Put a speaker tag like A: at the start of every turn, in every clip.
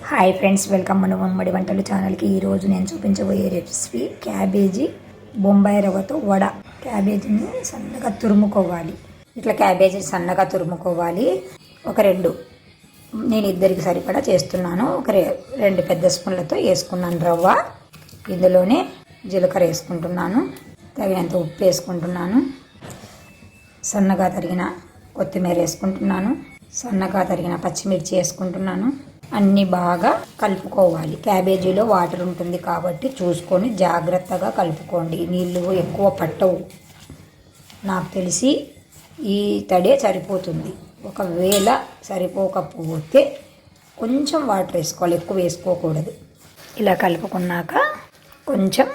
A: Hi friends, welcome మన ఉమ్మడి వంటలు ఛానల్కి. ఈరోజు నేను చూపించబోయే రెసిపీ క్యాబేజీ బొంబాయి రవ్వతో వడ. క్యాబేజీని సన్నగా తురుముకోవాలి. ఇట్లా క్యాబేజీ సన్నగా తురుముకోవాలి. ఒక రెండు, నేను ఇద్దరికి సరిపడా చేస్తున్నాను. ఒక రెండు పెద్ద స్పూన్లతో వేసుకున్నాను రవ్వ. ఇందులోనే జీలకర్ర వేసుకుంటున్నాను, తగినంత ఉప్పు వేసుకుంటున్నాను, సన్నగా తరిగిన కొత్తిమీర వేసుకుంటున్నాను, సన్నగా తరిగిన పచ్చిమిర్చి వేసుకుంటున్నాను. అన్నీ బాగా కలుపుకోవాలి. క్యాబేజీలో వాటర్ ఉంటుంది కాబట్టి చూసుకొని జాగ్రత్తగా కలుపుకోండి. నీళ్ళు ఎక్కువ పట్టవు. నాకు తెలిసి ఈ తడే సరిపోతుంది. ఒకవేళ సరిపోకపోతే కొంచెం వాటర్ వేసుకోవాలి, ఎక్కువ వేసుకోకూడదు. ఇలా కలుపుకున్నాక కొంచెం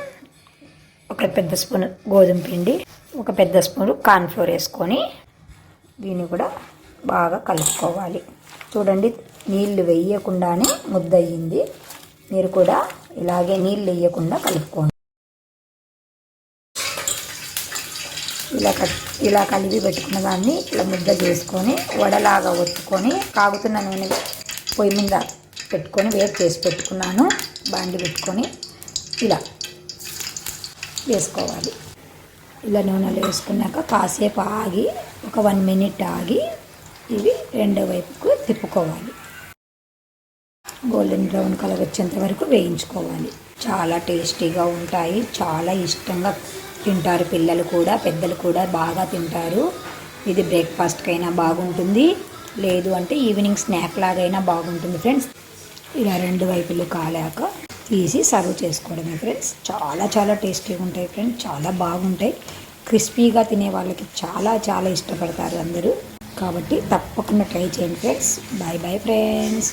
A: ఒక పెద్ద స్పూన్ గోధుమ పిండి, ఒక పెద్ద స్పూన్ కార్న్ఫ్లోర్ వేసుకొని దీన్ని కూడా బాగా కలుపుకోవాలి. చూడండి, నీళ్ళు వేయకుండానే ముద్ద అయ్యింది. మీరు కూడా ఇలాగే నీళ్ళు వేయకుండా కలుపుకోండి. ఇలా కలిపి పెట్టుకున్న దాన్ని ఇలా ముద్ద చేసుకొని వడలాగా ఒత్తుకొని కాగుతున్న నూనె పొయ్యి మీద పెట్టుకొని వేడి చేసి పెట్టుకున్నాను. బాండి పెట్టుకొని ఇలా వేసుకోవాలి. ఇలా నూనెలో వేసుకున్నాక కాసేపు ఆగి, ఒక 1 మినిట్ ఆగి ఇవి రెండో వైపుకు తిప్పుకోవాలి. గోల్డెన్ బ్రౌన్ కలర్ వచ్చేంత వరకు వేయించుకోవాలి. చాలా టేస్టీగా ఉంటాయి, చాలా ఇష్టంగా తింటారు. పిల్లలు కూడా పెద్దలు కూడా బాగా తింటారు. ఇది బ్రేక్ఫాస్ట్కైనా బాగుంటుంది, లేదు అంటే ఈవినింగ్ స్నాక్ లాగైనా బాగుంటుంది ఫ్రెండ్స్. ఇలా రెండు వైపులు కాలాక తీసి సర్వ్ చేసుకోవడమే ఫ్రెండ్స్. చాలా చాలా టేస్టీగా ఉంటాయి ఫ్రెండ్స్, చాలా బాగుంటాయి. క్రిస్పీగా తినే వాళ్ళకి చాలా చాలా ఇష్టపడతారు అందరూ. కాబట్టి తప్పకుండా ట్రై చేయండి ఫ్రెండ్స్. Bye bye friends.